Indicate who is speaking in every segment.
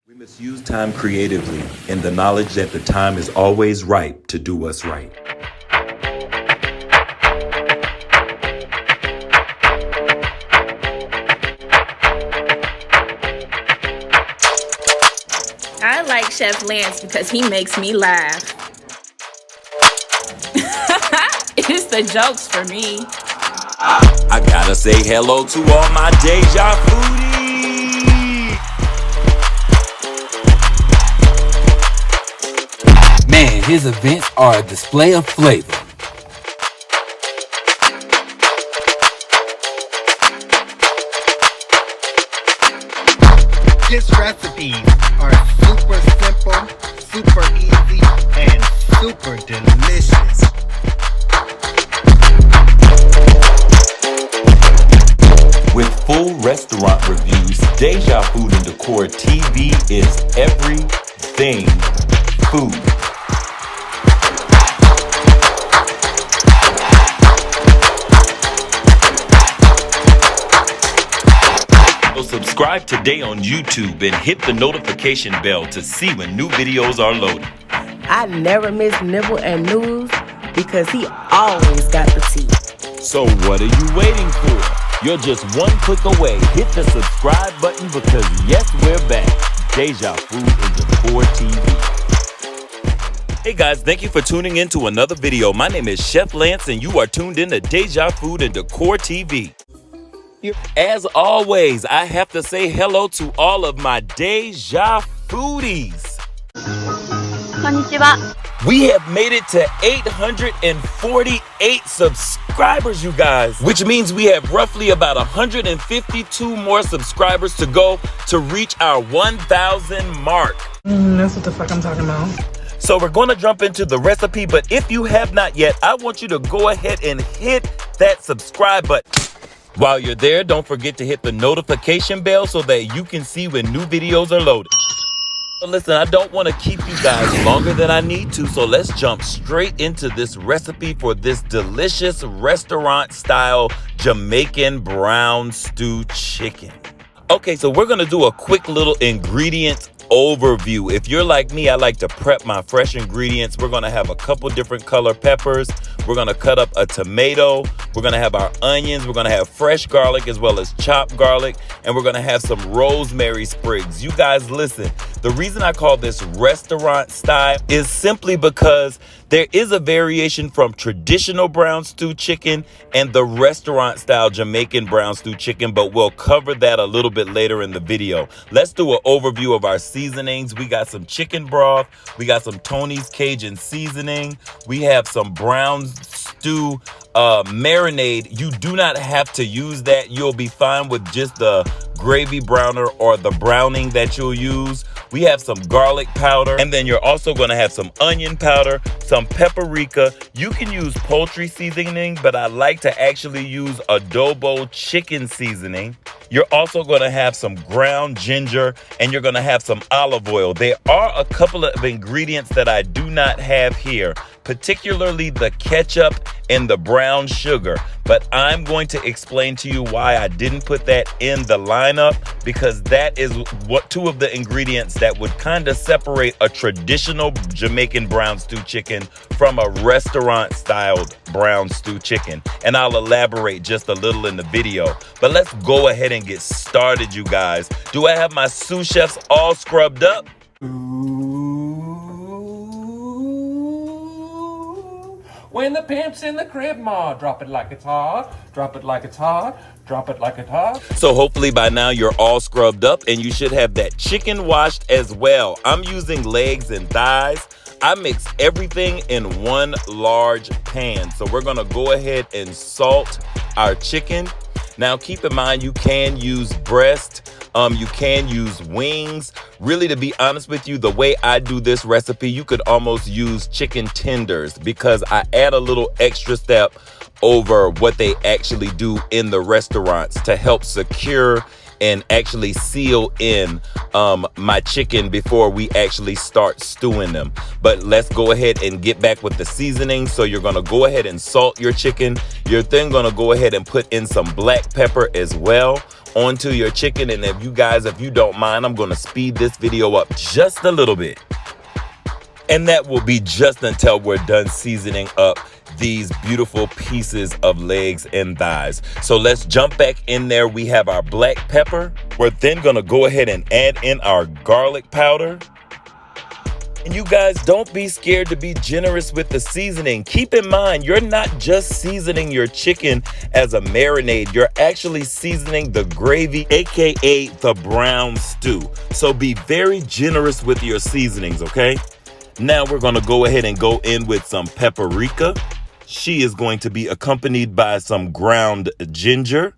Speaker 1: We must use time creatively in the knowledge that the time is always ripe to do what's right.
Speaker 2: I like Chef Lance because he makes me laugh. It's the jokes for me.
Speaker 1: I gotta say hello to all my Dejafoodies.
Speaker 3: Man, his events are a display of flavor.
Speaker 4: His recipes are super simple, super easy, and super delicious.
Speaker 1: With full restaurant reviews, DejaFood And Decor TV is everything food. So subscribe today on YouTube and hit the notification bell to see when new videos are loaded.
Speaker 5: I never miss Nibble and News because he always got the tea.
Speaker 1: So what are you waiting for? You're just one click away. Hit the subscribe button because yes, we're back. DejaFood And Decor TV. Hey guys, thank you for tuning in to another video. My name is Chef Lance and you are tuned in to DejaFood And Decor TV. As always, I have to say hello to all of my Dejafoodies.
Speaker 2: Konnichiwa.
Speaker 1: We have made it to 848 subscribers, you guys, which means we have roughly about 152 more subscribers to go to reach our 1,000 mark.
Speaker 5: That's what the fuck I'm talking about.
Speaker 1: So we're going to jump into the recipe, but if you have not yet, I want you to go ahead and hit that subscribe button. While you're there, don't forget to hit the notification bell so that you can see when new videos are loaded. Listen, I don't want to keep you guys longer than I need to, so let's jump straight into this recipe for this delicious restaurant-style Jamaican brown stew chicken. Okay, so we're going to do a quick little ingredient overview. If you're like me, I like to prep my fresh ingredients. We're going to have a couple different color peppers. We're going to cut up a tomato. We're going to have our onions. We're going to have fresh garlic as well as chopped garlic. And we're going to have some rosemary sprigs. You guys listen, the reason I call this restaurant style is simply because there is a variation from traditional brown stew chicken and the restaurant style Jamaican brown stew chicken, but we'll cover that a little bit later in the video. Let's do an overview of our seasonings. We got some chicken broth. We got some Tony's Cajun seasoning. We have some brown stew marinade. You do not have to use that. You'll be fine with just the gravy browner or the browning that you'll use. We have some garlic powder, and then you're also going to have some onion powder, some paprika. You can use poultry seasoning, but I like to actually use adobo chicken seasoning. You're also going to have some ground ginger, and you're going to have some olive oil. There are a couple of ingredients that I do not have here, particularly the ketchup and the brown sugar. But I'm going to explain to you why I didn't put that in the lineup, because that is what two of the ingredients that would kind of separate a traditional Jamaican brown stew chicken from a restaurant styled brown stew chicken. And I'll elaborate just a little in the video. But let's go ahead and get started, you guys. Do I have my sous chefs all scrubbed up?
Speaker 3: When the pimp's in the crib, ma, drop it like it's hot, drop it like it's hot, drop it like it's hot.
Speaker 1: So hopefully by now you're all scrubbed up and you should have that chicken washed as well. I'm using legs and thighs. I mix everything in one large pan. So we're gonna go ahead and salt our chicken. Now keep in mind, you can use breast, you can use wings. Really, to be honest with you, the way I do this recipe, you could almost use chicken tenders because I add a little extra step over what they actually do in the restaurants to help secure and actually seal in my chicken before we actually start stewing them. But let's go ahead and get back with the seasoning. So you're gonna go ahead and salt your chicken. You're then gonna go ahead and put in some black pepper as well. onto your chicken. And if you don't mind, I'm going to speed this video up just a little bit. And that will be just until we're done seasoning up these beautiful pieces of legs and thighs. So let's jump back in there. We have our black pepper. We're then going to go ahead and add in our garlic powder. And you guys, don't be scared to be generous with the seasoning. Keep in mind, you're not just seasoning your chicken as a marinade. You're actually seasoning the gravy, aka the brown stew. So be very generous with your seasonings, okay? Now we're going to go ahead and go in with some paprika. She is going to be accompanied by some ground ginger.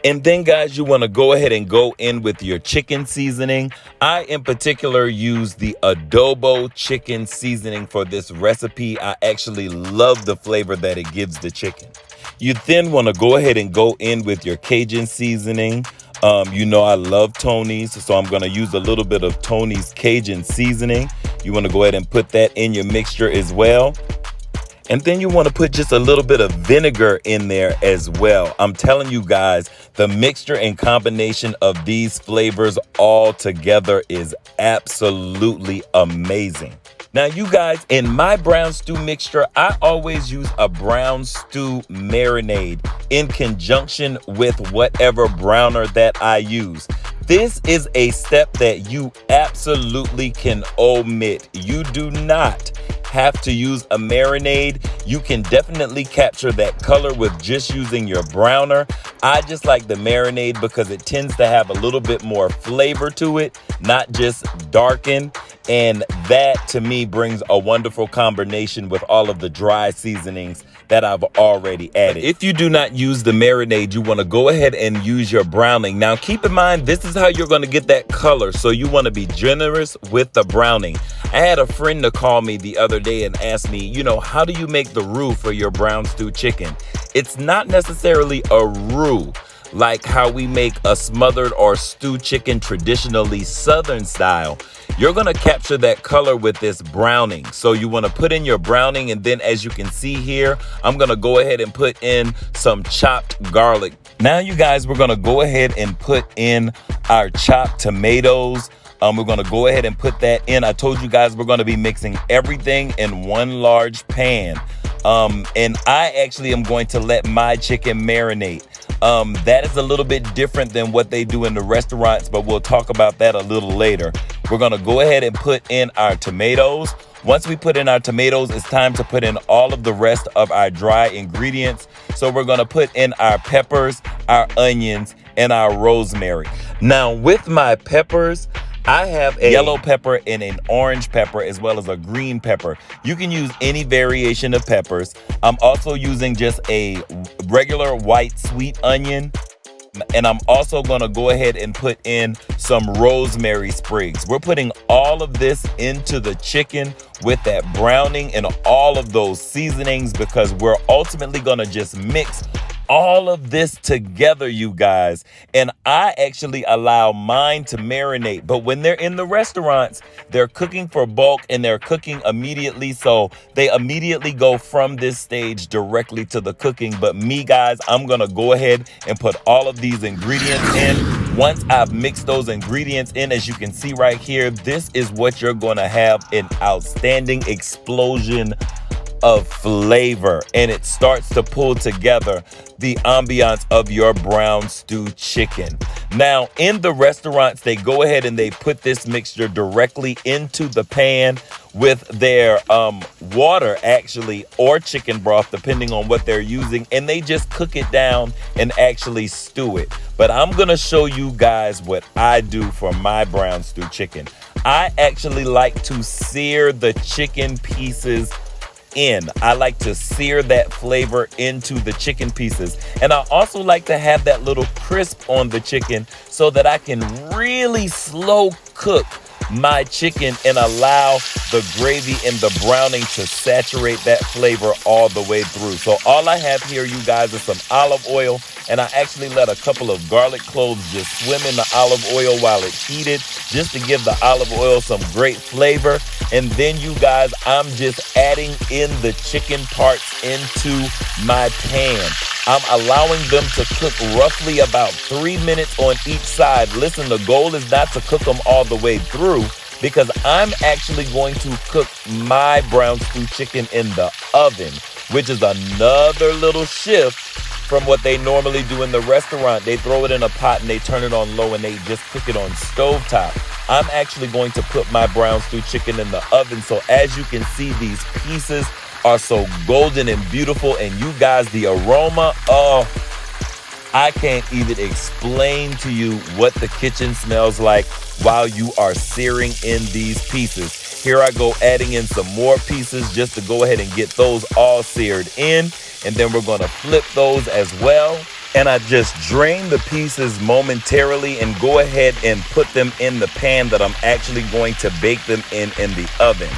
Speaker 1: And then, guys, you want to go ahead and go in with your chicken seasoning. I, in particular, use the ADOBO chicken seasoning for this recipe. I actually love the flavor that it gives the chicken. You then want to go ahead and go in with your CAJUN seasoning. You know I love Tony's, so I'm going to use a little bit of Tony's CAJUN seasoning. You want to go ahead and put that in your mixture as well. And then you want to put just a little bit of vinegar in there as well. I'm telling you guys, the mixture and combination of these flavors all together is absolutely amazing. Now, you guys, in my brown stew mixture, I always use a brown stew marinade in conjunction with whatever browner that I use. This is a step that you absolutely can omit. You do not have to use a marinade. You can definitely capture that color with just using your browner. I just like the marinade because it tends to have a little bit more flavor to it, not just darken. And that to me brings a wonderful combination with all of the dry seasonings that I've already added. If you do not use the marinade, you want to go ahead and use your browning. Now keep in mind, this is how you're going to get that color. So you want to be generous with the browning. I had a friend to call me the other day and ask me, how do you make the roux for your brown stew chicken? It's not necessarily a roux like how we make a smothered or stewed chicken traditionally Southern style. You're going to capture that color with this browning. So you want to put in your browning, and then as you can see here, I'm going to go ahead and put in some chopped garlic. Now, you guys, we're going to go ahead and put in our chopped tomatoes. We're going to go ahead and put that in. I told you guys we're going to be mixing everything in one large pan. And I actually am going to let my chicken marinate. That is a little bit different than what they do in the restaurants, but we'll talk about that a little later. We're going to go ahead and put in our tomatoes. Once we put in our tomatoes, it's time to put in all of the rest of our dry ingredients. So we're going to put in our peppers, our onions, and our rosemary. Now, with my peppers, I have a yellow pepper and an orange pepper as well as a green pepper. You can use any variation of peppers. I'm also using just a regular white sweet onion. And I'm also going to go ahead and put in some rosemary sprigs. We're putting all of this into the chicken with that browning and all of those seasonings because we're ultimately going to just mix all of this together, you guys. And I actually allow mine to marinate. But when they're in the restaurants, they're cooking for bulk and they're cooking immediately. So they immediately go from this stage directly to the cooking. But me, guys, I'm going to go ahead and put all of these ingredients in. Once I've mixed those ingredients in, as you can see right here, this is what you're going to have, an outstanding explosion of flavor, and it starts to pull together the ambiance of your brown stew chicken. Now, in the restaurants, they go ahead and they put this mixture directly into the pan with their water, actually, or chicken broth, depending on what they're using, and they just cook it down and actually stew it. But I'm gonna show you guys what I do for my brown stew chicken. I actually like to sear the chicken pieces in. I like to sear that flavor into the chicken pieces. And I also like to have that little crisp on the chicken so that I can really slow cook my chicken and allow the gravy and the browning to saturate that flavor all the way through. So all I have here, you guys, is some olive oil, and I actually let a couple of garlic cloves just swim in the olive oil while it's heated, just to give the olive oil some great flavor. And then, you guys, I'm just adding in the chicken parts into my pan. I'm allowing them to cook roughly about 3 minutes on each side. Listen, the goal is not to cook them all the way through because I'm actually going to cook my brown stew chicken in the oven, which is another little shift from what they normally do in the restaurant. They throw it in a pot and they turn it on low and they just cook it on stovetop. I'm actually going to put my brown stew chicken in the oven. So as you can see, these pieces are so golden and beautiful, and you guys, the aroma, oh, I can't even explain to you what the kitchen smells like while you are searing in these pieces. Here I go adding in some more pieces just to go ahead and get those all seared in, and then we're gonna flip those as well. And I just drain the pieces momentarily and go ahead and put them in the pan that I'm actually going to bake them in the oven.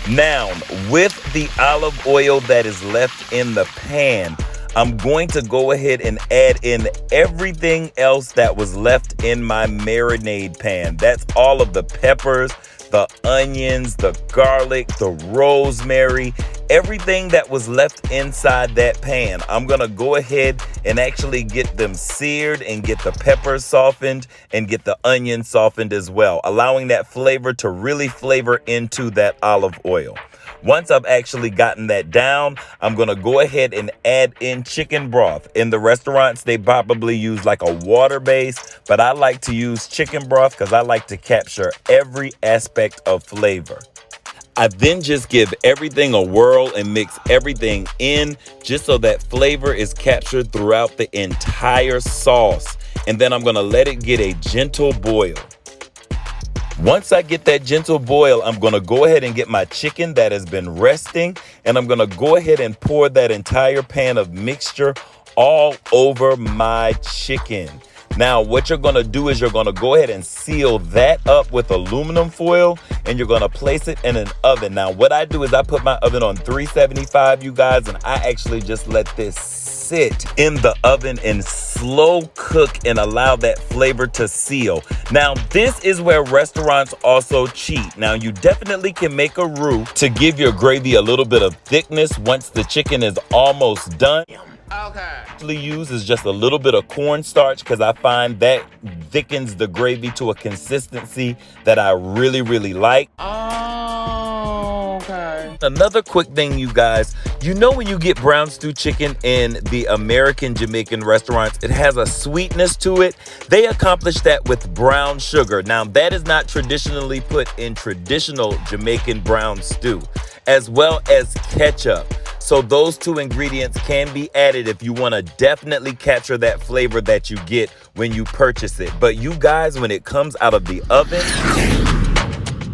Speaker 1: Now, with the olive oil that is left in the pan, I'm going to go ahead and add in everything else that was left in my marinade pan. That's all of the peppers, the onions, the garlic, the rosemary, everything that was left inside that pan. I'm gonna go ahead and actually get them seared and get the peppers softened and get the onions softened as well, allowing that flavor to really flavor into that olive oil. Once I've actually gotten that down, I'm gonna go ahead and add in chicken broth. In the restaurants, they probably use like a water base, but I like to use chicken broth because I like to capture every aspect of flavor. I then just give everything a whirl and mix everything in just so that flavor is captured throughout the entire sauce. And then I'm gonna let it get a gentle boil. Once I get that gentle boil, I'm gonna go ahead and get my chicken that has been resting, and I'm gonna go ahead and pour that entire pan of mixture all over my chicken. Now, what you're gonna do is you're gonna go ahead and seal that up with aluminum foil, and you're gonna place it in an oven. Now, what I do is I put my oven on 375, you guys, and I actually just let this sit in the oven and slow cook and allow that flavor to seal. Now, this is where restaurants also cheat. Now, you definitely can make a roux to give your gravy a little bit of thickness once the chicken is almost done. Okay. Use is just a little bit of cornstarch because I find that thickens the gravy to a consistency that I really like. Oh, okay. Another quick thing, you guys, you know when you get brown stew chicken in the American Jamaican restaurants, it has a sweetness to it. They accomplish that with brown sugar. Now, that is not traditionally put in traditional Jamaican brown stew, as well as ketchup. So those two ingredients can be added if you want to definitely capture that flavor that you get when you purchase it. But you guys, when it comes out of the oven,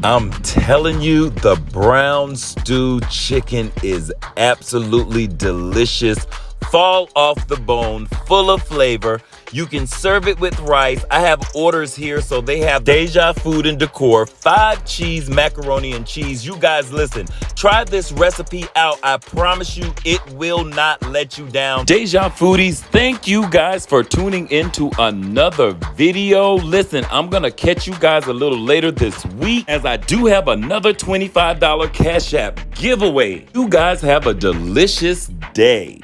Speaker 1: I'm telling you, the brown stew chicken is absolutely delicious. Fall off the bone, full of flavor. You can serve it with rice. I have orders here, so they have DejaFood And Decor, 5-cheese macaroni and cheese. You guys, listen, try this recipe out. I promise you, it will not let you down. Dejafoodies, thank you guys for tuning into another video. Listen, I'm gonna catch you guys a little later this week as I do have another $25 Cash App giveaway. You guys have a delicious day.